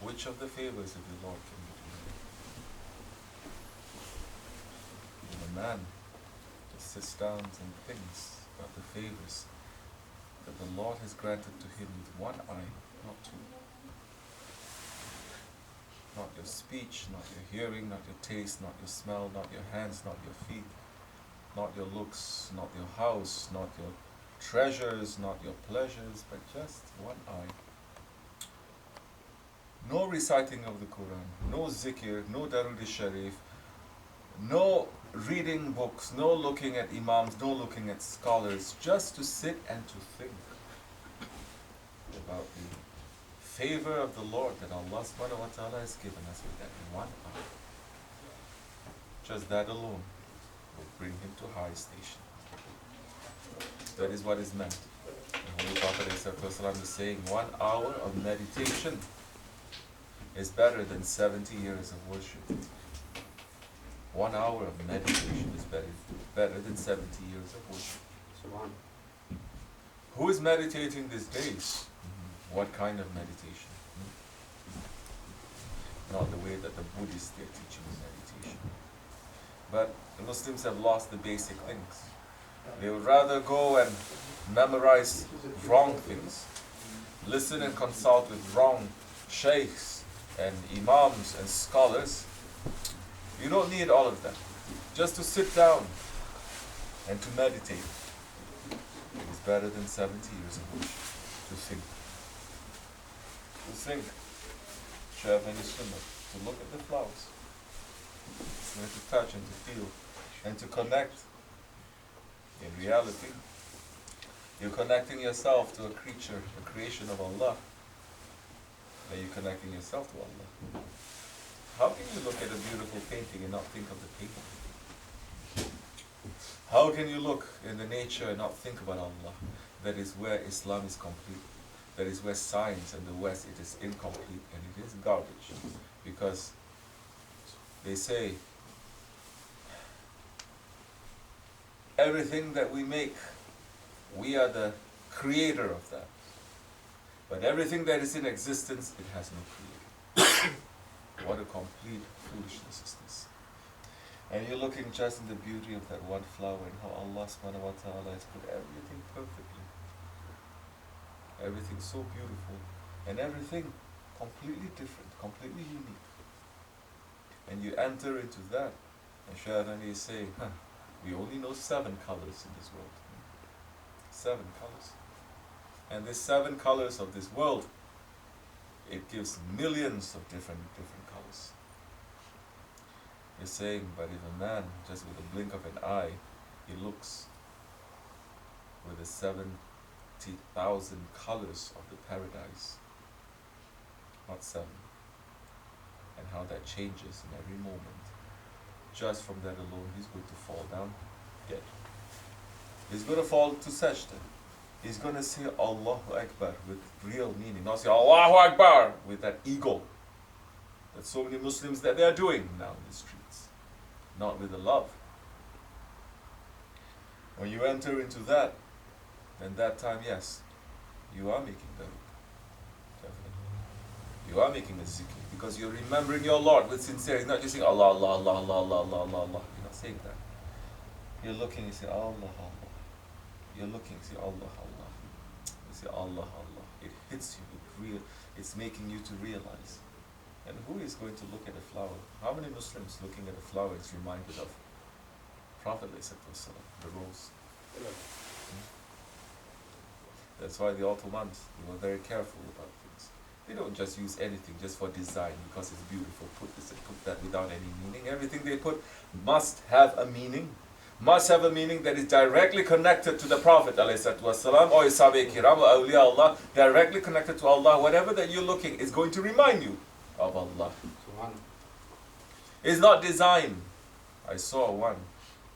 Which of the favors of the Lord can you do? When a man just sits down and thinks about the favors that the Lord has granted to him with one eye, not two. Not your speech, not your hearing, not your taste, not your smell, not your hands, not your feet, not your looks, not your house, not your treasures, not your pleasures, but just one eye. No reciting of the Quran, no zikr, no darud sharif, no reading books, no looking at imams, no looking at scholars, just to sit and to think about the favor of the Lord that Allah subhanahu wa ta'ala has given us with that one eye. Just that alone will bring him to high station. That is what is meant. The Holy Prophet ﷺ is saying 1 hour of meditation is better than 70 years of worship. 1 hour of meditation is better than 70 years of worship. Who is meditating these days? What kind of meditation? Not the way that the Buddhists are teaching meditation. But the Muslims have lost the basic things. They would rather go and memorize wrong things, listen and consult with wrong shaykhs and imams and scholars. You don't need all of that. Just to sit down and to meditate is better than 70 years of worship. To think. To think. To have any sunnah. To look at the flowers. And to touch and to feel. And to connect. In reality, you're connecting yourself to a creature, a creation of Allah. Then you're connecting yourself to Allah. How can you look at a beautiful painting and not think of the painting? How can you look in the nature and not think about Allah? That is where Islam is complete. That is where science and the West, it is incomplete and it is garbage. Because they say, everything that we make, we are the creator of that. But everything that is in existence, it has no creator. What a complete foolishness is this. And you're looking just in the beauty of that one flower and how Allah subhanahu wa ta'ala has put everything perfectly. Everything so beautiful. And everything completely different, completely unique. And you enter into that. And Shaykh is saying, we only know 7 colors in this world. 7 colors. And these 7 colors of this world, it gives millions of different colors. You're saying, but if a man, just with a blink of an eye, he looks with the 70,000 colors of the paradise, not 7, and how that changes in every moment. Just from that alone, he's going to fall down dead. He's going to fall to sajda. He's going to say Allahu Akbar with real meaning, not say Allahu Akbar with that ego that so many Muslims that they are doing now in the streets. Not with the love. When you enter into that, then that time, yes, you are making the definitely. You are making a zikr because you're remembering your Lord with sincerity, not just saying Allah, Allah, Allah, Allah, Allah, Allah, Allah, Allah. You're not saying that. You're looking, you say Allah, Allah. You're looking, you say Allah, Allah. You say Allah, Allah. It hits you with real, it's making you to realize. And who is going to look at a flower? How many Muslims looking at a flower is reminded of Prophet ﷺ, the rose? That's why the Ottomans, they were very careful about things. They don't just use anything just for design because it's beautiful. Put this and put that without any meaning. Everything they put must have a meaning. Must have a meaning that is directly connected to the Prophet ﷺ or U.S.A or awliya Allah, directly connected to Allah. Whatever that you're looking is going to remind you of Allah. It's not design. I saw one.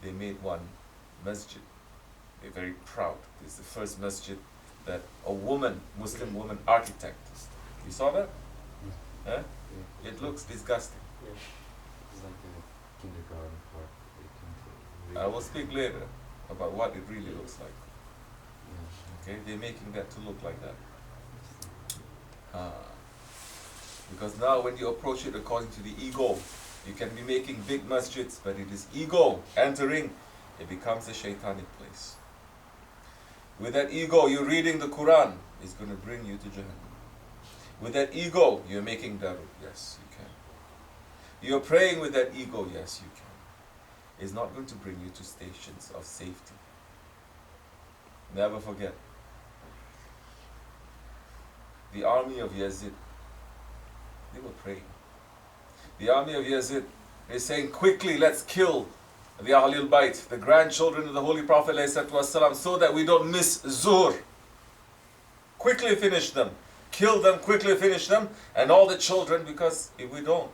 They made one masjid. They're very proud. It's the first masjid that a woman, Muslim woman architect. You saw that? Huh? Yeah. It looks disgusting. Yeah. It's like a kindergarten part. I will speak later about what it really looks like. Yeah. Okay, they're making that to look like that. Because now when you approach it according to the ego, you can be making big masjids, but it is ego entering, it becomes a shaitanic place. With that ego, you're reading the Quran, it's going to bring you to Jahannam. With that ego, you're making daru. Yes, you can. You're praying with that ego. Yes, you can. It's not going to bring you to stations of safety. Never forget. The army of Yazid, they were praying. The army of Yazid is saying, quickly, let's kill the Ahlul Bayt, the grandchildren of the Holy Prophet ﷺ, so that we don't miss Zuhr. Quickly finish them. Kill them, quickly finish them, and all the children, because if we don't,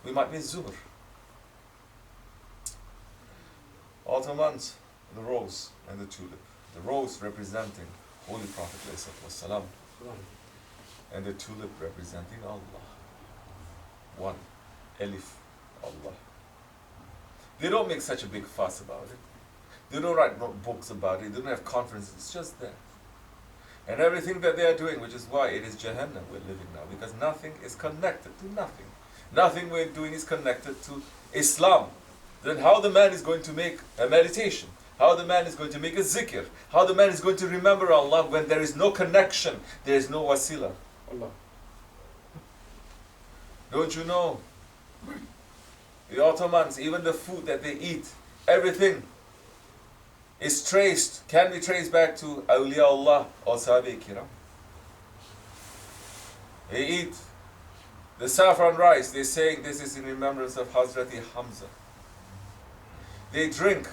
we might miss Zuhr. Ottomans, the rose and the tulip. The rose representing Holy Prophet ﷺ, and the tulip representing Allah. One, Elif, Allah. They don't make such a big fuss about it. They don't write books about it. They don't have conferences. It's just there. And everything that they are doing, which is why it is Jahannam we're living now, because nothing is connected to nothing. Nothing we're doing is connected to Islam. Then how the man is going to make a meditation? How the man is going to make a zikr? How the man is going to remember Allah when there is no connection, there is no wasila? Allah. Don't you know? The Ottomans, even the food that they eat, everything is traced, can be traced back to Awliya Allah or Sahabi Kiram. They eat the saffron rice, they're saying this is in remembrance of Hazrati Hamza. They drink,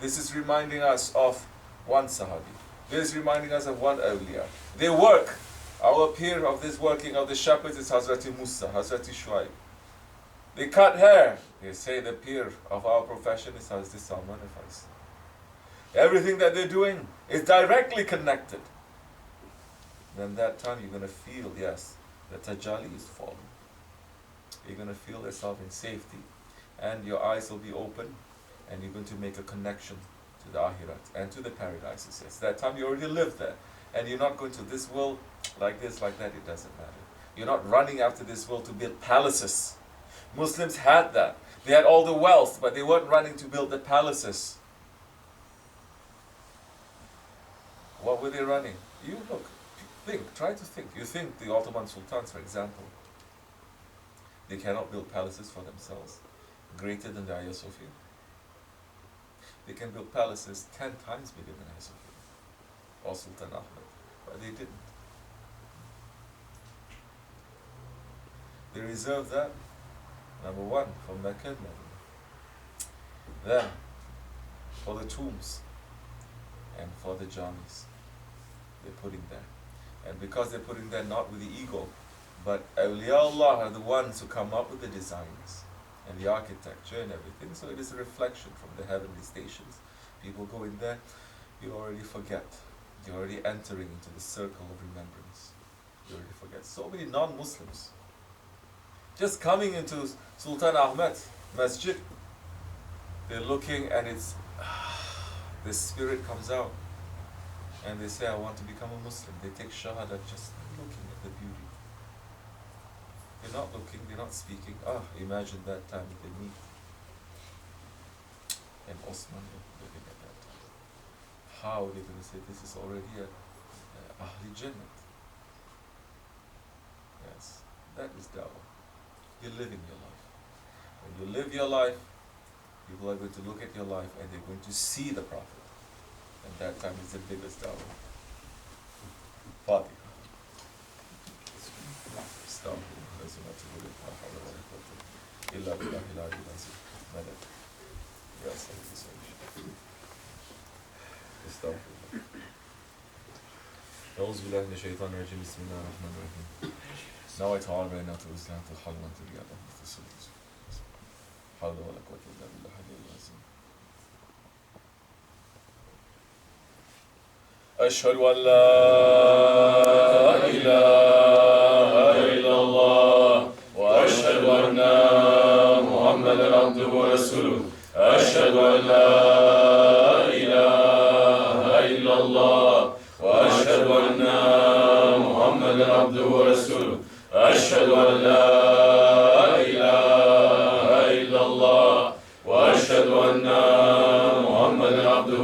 this is reminding us of one Sahabi. This is reminding us of one Awliya. They work, our peer of this working of the shepherds is Hazrati Musa, Hazrati Shuaib. They cut hair, they say the peer of our profession is Hazrati Salman Efendi. Everything that they're doing is directly connected. Then that time you're going to feel, yes, the tajalli is falling. You're going to feel yourself in safety, and your eyes will be open, and you're going to make a connection to the Akhirat and to the paradises. Yes, that time you already live there, and you're not going to this world like this, like that, it doesn't matter. You're not running after this world to build palaces. Muslims had that. They had all the wealth, but they weren't running to build the palaces. What were they running? You look, think, try to think. You think the Ottoman sultans, for example, they cannot build palaces for themselves greater than the Hagia Sophia? They can build palaces 10 times bigger than Hagia Sophia or Sultan Ahmed, but they didn't. They reserved that, number one, for Mecca and Medina. Then, for the tombs and for the jamis, they're putting there. And because they're putting there not with the ego, but Awliya Allah are the ones who come up with the designs and the architecture and everything. So it is a reflection from the heavenly stations. People go in there, you already forget. You're already entering into the circle of remembrance. You already forget. So many non-Muslims just coming into Sultan Ahmed Masjid, they're looking and it's, the spirit comes out. And they say, I want to become a Muslim. They take shahada just looking at the beauty. They're not looking, they're not speaking. Imagine that time they meet an Osmanli living at that time. How are they going to say this is already a Ahli Jannah? Yes, that is dawah. You're living your life. When you live your life, people are going to look at your life and they're going to see the Prophet. And that time is the biggest dawah. Fatiha. Stop. إلا بالله العلي العظيم مدد يا سيدي سيدي استغفر الله أعوذ بالله من الشيطان الرجيم بسم الله الرحمن الرحيم نويت عربينات وإسلامة الحلمة الرياضة حول ولا قوة إلا بالله العلي العظيم أشهد أن لا إله إلا الله وأشهد أن محمدا عبده ورسوله أشهد أن لا إله إلا الله وأشهد أن محمدا عبده ورسوله أشهد أن لا إله إلا الله وأشهد أن محمدا عبده